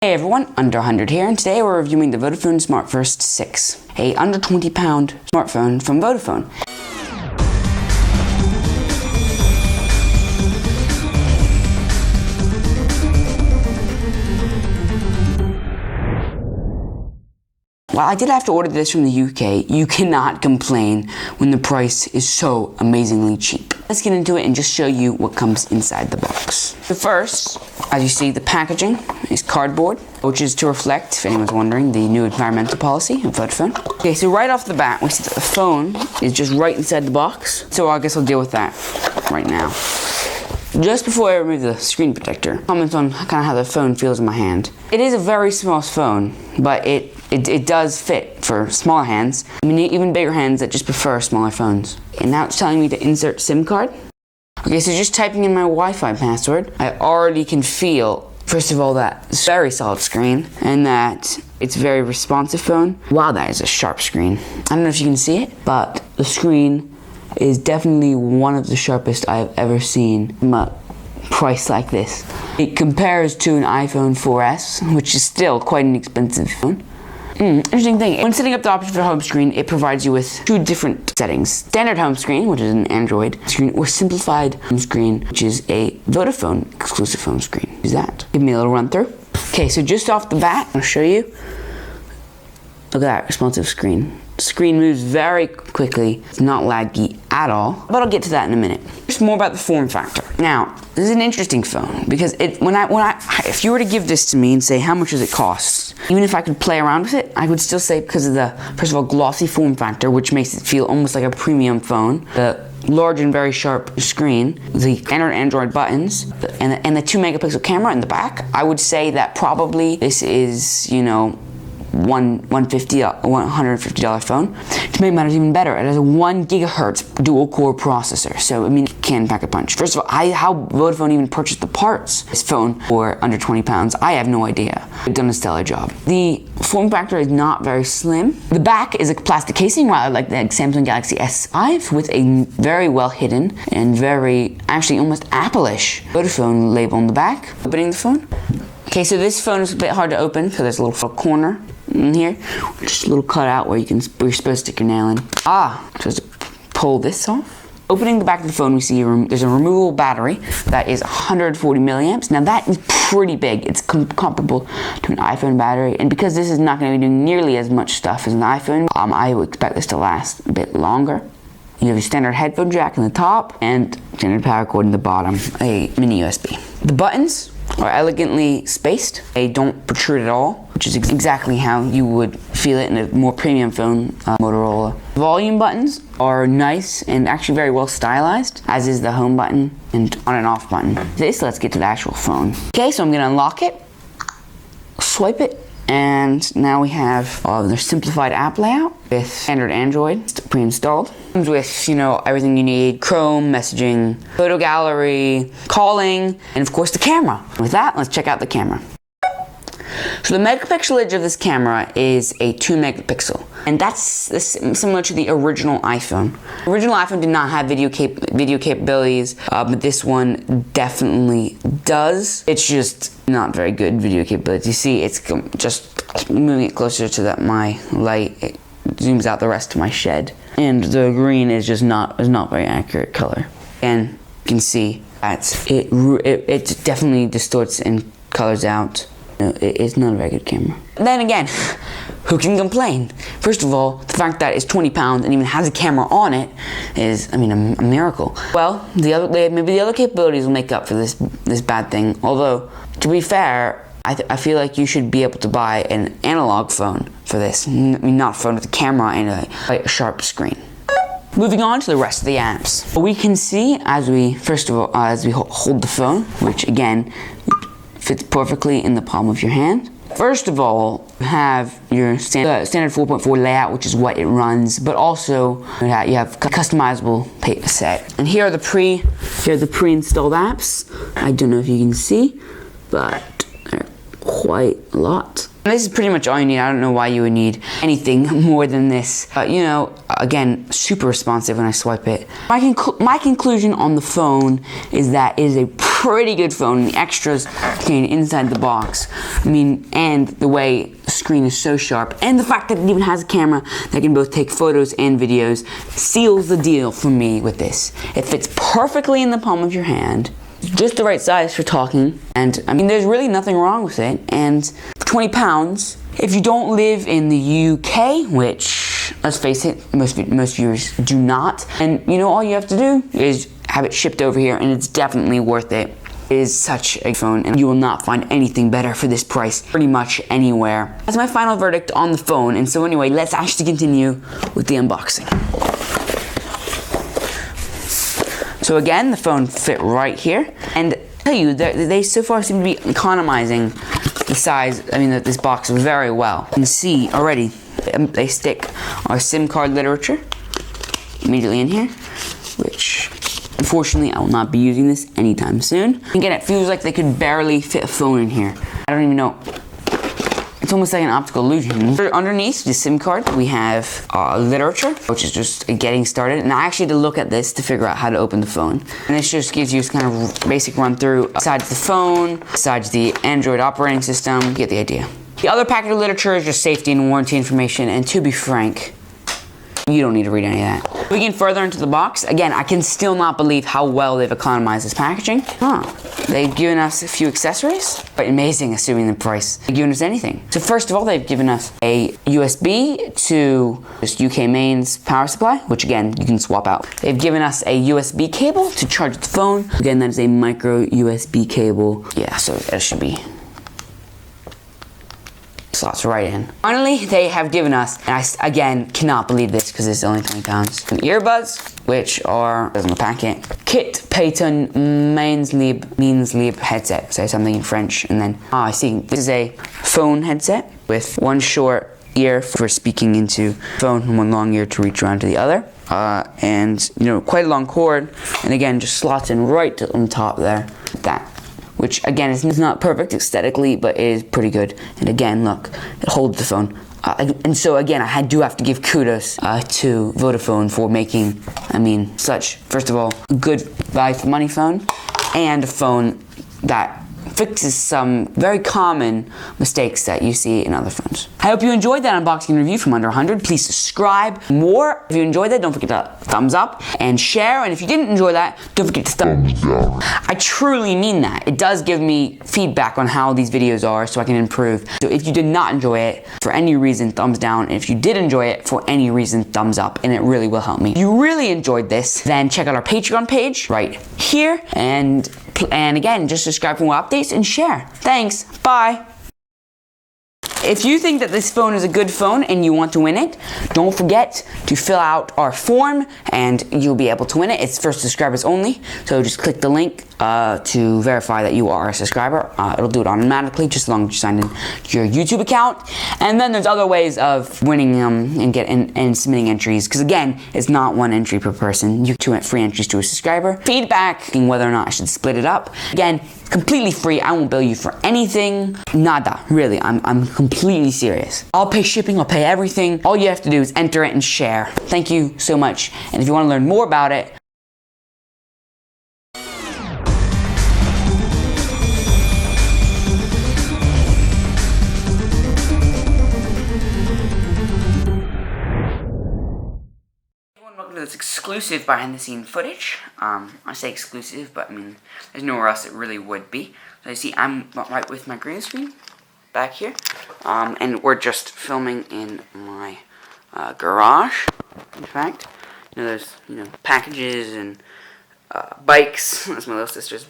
Hey everyone, Under 100 here, and today we're reviewing the Vodafone Smart First 6, a under £20 smartphone from Vodafone. While I did have to order this from the UK, you cannot complain when the price is so amazingly cheap. Let's get into it and just show you what comes inside the box. So first, as you see, the packaging is cardboard, which is to reflect, if anyone's wondering, the new environmental policy of Vodafone. Okay, so right off the bat, we see that the phone is just right inside the box. So I guess I'll deal with that right now. Just before I remove the screen protector, comments on kind of how the phone feels in my hand. It is a very small phone, but it does fit for smaller hands. I mean, even bigger hands that just prefer smaller phones. And now it's telling me to insert SIM card. Okay, so just typing in my Wi-Fi password, I already can feel, first of all, that it's a very solid screen, and that it's a very responsive phone. Wow, that is a sharp screen. I don't know if you can see it, but the screen is definitely one of the sharpest I've ever seen from a price like this. It compares to an iPhone 4S, which is still quite an expensive phone. Interesting thing, when setting up the option for home screen, it provides you with two different settings. Standard home screen, which is an Android screen, or simplified home screen, which is a Vodafone exclusive home screen. Is that? Give me a little run through. Okay, so just off the bat, I'll show you. Look at that responsive screen. The screen moves very quickly. It's not laggy at all, but I'll get to that in a minute. Just more about the form factor. Now, this is an interesting phone because if you were to give this to me and say how much does it cost, even if I could play around with it, I would still say because of the, first of all, glossy form factor, which makes it feel almost like a premium phone, the large and very sharp screen, the standard Android buttons, and the 2 megapixel camera in the back, I would say that probably this is, you know, $150 phone. To make matters even better, it has a 1 gigahertz dual core processor, so I mean it can pack a punch. First of all, how Vodafone even purchased the parts of this phone for under £20, I have no idea. They've done a stellar job. The form factor is not very slim. The back is a plastic casing, rather like the Samsung Galaxy S5, with a very well hidden and very, actually almost Apple-ish Vodafone label on the back. Opening the phone. Okay, so this phone is a bit hard to open because there's a little corner in here, just a little cutout where you're supposed to stick your nail in. Supposed to pull this off. Opening the back of the phone, we see there's a removable battery that is 140 milliamps. Now that is pretty big. It's comparable to an iPhone battery, and because this is not going to be doing nearly as much stuff as an iPhone, I would expect this to last a bit longer. You have your standard headphone jack in the top and standard power cord in the bottom, a mini USB. The buttons are elegantly spaced. They don't protrude at all, which is exactly how you would feel it in a more premium phone, Motorola. Volume buttons are nice and actually very well stylized, as is the home button and on and off button. Let's get to the actual phone. Okay, so I'm gonna unlock it, swipe it, and now we have their simplified app layout with standard Android pre-installed. Comes with, you know, everything you need: Chrome, messaging, photo gallery, calling, and of course the camera. With that, let's check out the camera. So the megapixelage of this camera is a 2 megapixel, and that's similar to the original iPhone. The original iPhone did not have video capabilities, but this one definitely does. It's just not very good video capabilities. You see, it's just moving it closer to my light. It zooms out the rest of my shed, and the green is just not very accurate color. And you can see that it definitely distorts and colors out. It's not a very good camera. Then again, who can complain? First of all, the fact that it's £20 and even has a camera on it is, I mean, a miracle. Well, maybe the other capabilities will make up for this bad thing. Although, to be fair, I feel like you should be able to buy an analog phone for this. I mean, not a phone with a camera and a sharp screen. Moving on to the rest of the apps. We can see as we hold the phone, which again fits perfectly in the palm of your hand. First of all, you have your standard 4.4 layout, which is what it runs, but also you have customizable page set. And here are the pre-installed apps. I don't know if you can see, but they're quite a lot. This is pretty much all you need. I don't know why you would need anything more than this. You know, again, super responsive when I swipe it. My conclusion on the phone is that it is a pretty good phone. The extras contained inside the box. I mean, and the way the screen is so sharp, and the fact that it even has a camera that can both take photos and videos seals the deal for me with this. It fits perfectly in the palm of your hand. Just the right size for talking, and I mean there's really nothing wrong with it. And for £20, if you don't live in the UK, which let's face it, most viewers do not, and you know all you have to do is have it shipped over here, and it's definitely worth it. It is such a phone, and you will not find anything better for this price pretty much anywhere. That's my final verdict on the phone, and so anyway, let's actually continue with the unboxing. So again, the phone fit right here, and I tell you, they so far seem to be economizing the size, this box very well. You can see already, they stick our SIM card literature immediately in here, which unfortunately I will not be using this anytime soon. Again, it feels like they could barely fit a phone in here. I don't even know. It's almost like an optical illusion. Underneath the SIM card, we have literature, which is just getting started. And I actually had to look at this to figure out how to open the phone. And this just gives you kind of basic run through besides the phone, besides the Android operating system. You get the idea. The other packet of literature is just safety and warranty information. And to be frank, you don't need to read any of that. Looking further into the box, again, I can still not believe how well they've economized this packaging. They've given us a few accessories, but amazing assuming the price. They've given us anything. So first of all, they've given us a USB to just UK mains power supply, which again, you can swap out. They've given us a USB cable to charge the phone. Again, that is a micro USB cable. Yeah, so that should be slots right in. Finally, they have given us, and I again cannot believe this because it's only £20, some earbuds, which are, there's in the packet, Kit Payton Means-Lieb headset. So something in French, and then, I see, this is a phone headset with one short ear for speaking into phone and one long ear to reach around to the other. And, quite a long cord, and again, just slots in right on top there, that. Which again is not perfect aesthetically, but it is pretty good. And again, look, it holds the phone. And so again, I do have to give kudos to Vodafone for making, such, first of all, a good value for money phone, and a phone that fixes some very common mistakes that you see in other phones. I hope you enjoyed that unboxing review from Under 100. Please subscribe more. If you enjoyed that, don't forget to thumbs up and share. And if you didn't enjoy that, don't forget to thumbs down. I truly mean that. It does give me feedback on how these videos are so I can improve. So if you did not enjoy it for any reason, thumbs down. And if you did enjoy it for any reason, thumbs up. And it really will help me. If you really enjoyed this, then check out our Patreon page right here. And again, just subscribe for more updates and share. Thanks. Bye. If you think that this phone is a good phone and you want to win it, don't forget to fill out our form and you'll be able to win it. It's for subscribers only, so just click the link to verify that you are a subscriber. It'll do it automatically just as long as you sign in to your YouTube account. And then there's other ways of winning and submitting entries, because again, it's not one entry per person. You can free entries to a subscriber. Feedback, whether or not I should split it up. Again, completely free. I won't bill you for anything. Nada, really. I'm completely serious. I'll pay shipping, I'll pay everything. All you have to do is enter it and share. Thank you so much. And if you want to learn more about it, welcome to this exclusive behind-the-scenes footage. I say exclusive, but there's nowhere else it really would be. So you see, I'm right with my green screen back here, and we're just filming in my garage. In fact, there's packages and bikes. That's my little sister's